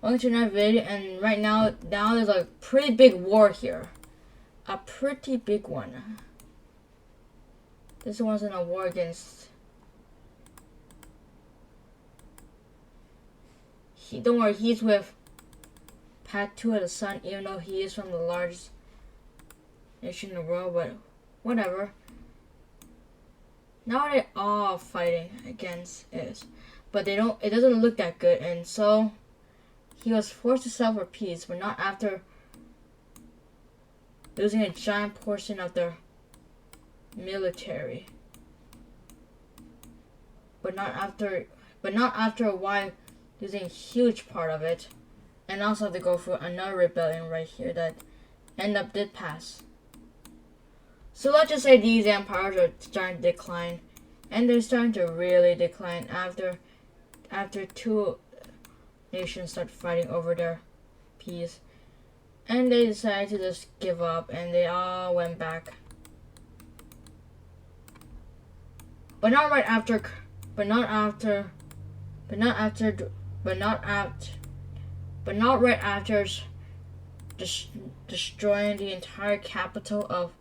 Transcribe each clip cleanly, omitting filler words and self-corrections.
welcome to another video. And right now there's a pretty big war here, a pretty big one. This one's in a war against. Don't worry, he's with Pat 2 of the Sun, even though he is from the largest nation in the world. But whatever. Now they're all fighting against it, but they don't. It doesn't look that good, and so he was forced to settle for peace, but not after losing a giant portion of their military. But not after a while losing a huge part of it, and also have to go through another rebellion right here that did pass. So let's just say these empires are starting to decline, and they're starting to really decline after two nations start fighting over their peace, and they decided to just give up, and they all went back. But not right after. But not right after destroying the entire capital of.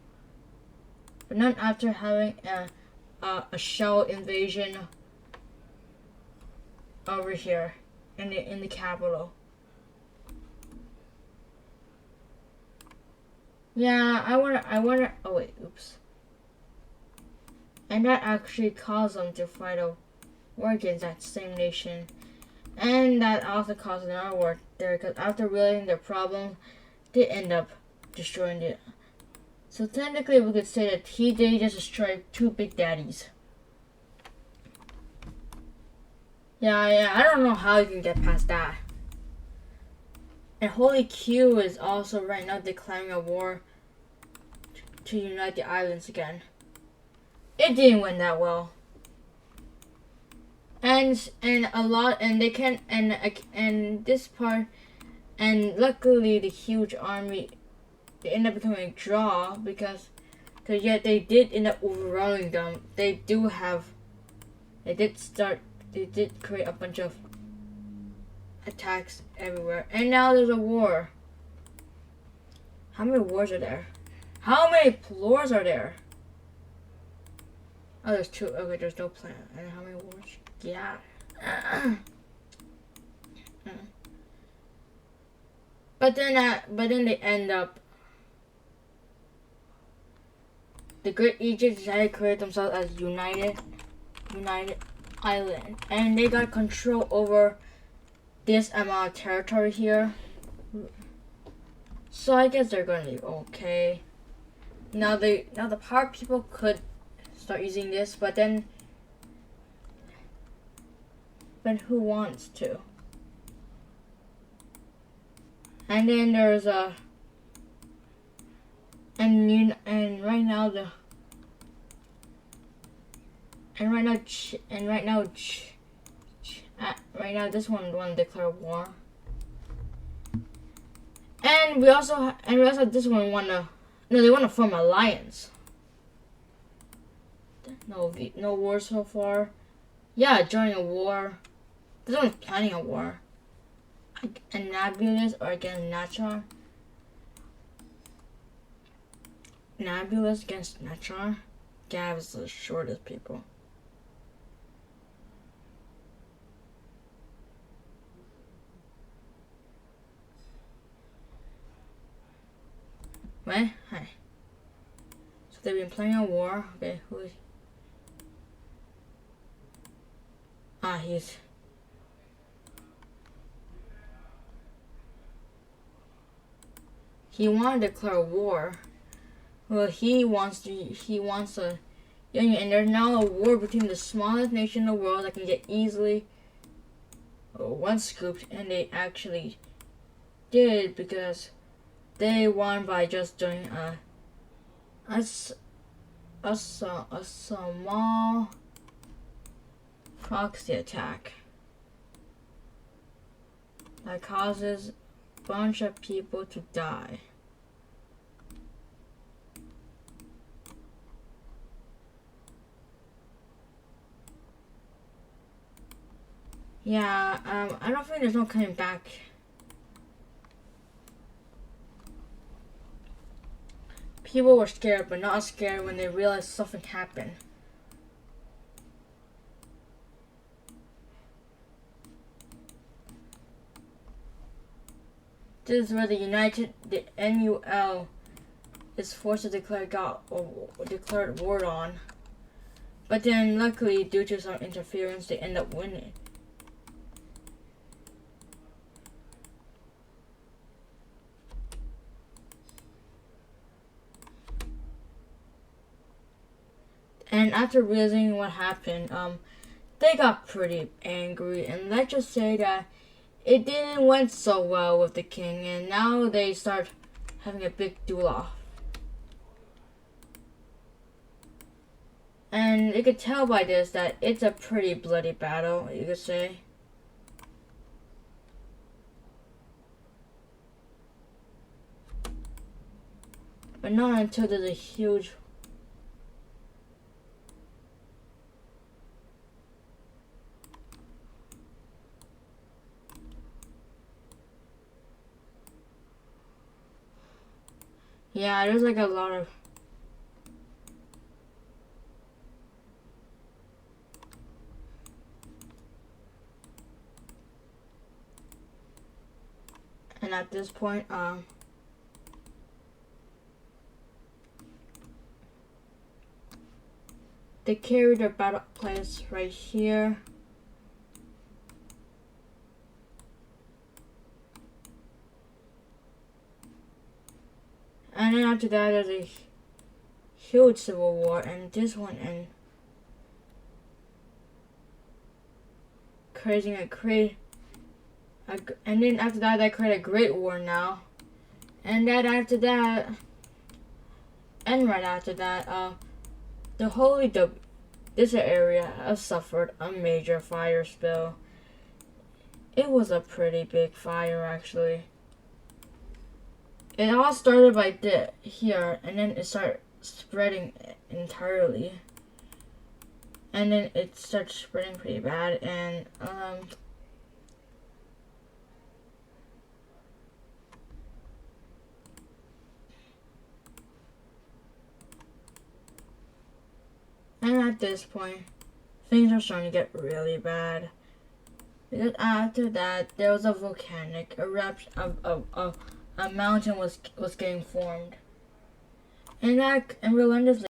But not after having a shell invasion over here in the capital. Yeah, I wanna. Oh wait, oops. And that actually caused them to fight a war against that same nation, and that also caused another war there. Because after realizing their problem, they end up destroying it. So technically, we could say that they just destroyed two big daddies. Yeah, I don't know how you can get past that. And Holy Q is also right now declaring a war to unite the islands again. It didn't win that well. And they can and this part, and luckily the huge army, they end up becoming a draw because yet they did end up overrunning them. They did create a bunch of attacks everywhere, and now there's a war. How many wars are there? How many floors are there? Oh, there's two. Okay, there's no plan. And how many wars? Yeah. But then they end up. The Great Egypt decided to create themselves as United Island, and they got control over this amount of territory here. So I guess they're gonna be okay. Now the power people could start using this, but who wants to? And then there's a right now this one want to declare war, and we also this one they want to form an alliance. No war so far. Yeah, joining a war. This one's planning a war. A Nebulous or against Natchar. Nebulous against Natchar. Gav is the shortest people. Wait, hi. So they've been playing a war. Okay, who is? He wanted to declare war. Well, he wants a union, and there's now a war between the smallest nation in the world that can get easily one scooped, and they actually did because they won by just doing a small proxy attack that causes a bunch of people to die. Yeah, I don't think there's no coming back people were scared, but not scared when they realized something happened. This is where the NUL is forced to declare God or declared war on. But then, luckily, due to some interference, they end up winning. And after realizing what happened, they got pretty angry, and let's just say that it didn't went so well with the king, and now they start having a big duel-off. And you could tell by this that it's a pretty bloody battle, you could say. But not until there's a huge... Yeah, there's like a lot of... And at this point, they carry their battle plans right here. And then after that, there's a huge civil war, and this one and creating and then after that, they create a great war now, and then after that, and right after that, this area has suffered a major fire spill. It was a pretty big fire, actually. It all started by here, and then it started spreading entirely. And then it started spreading pretty bad, and at this point, things are starting to get really bad. Because after that, there was a volcanic eruption. A mountain was getting formed, and we'll learn this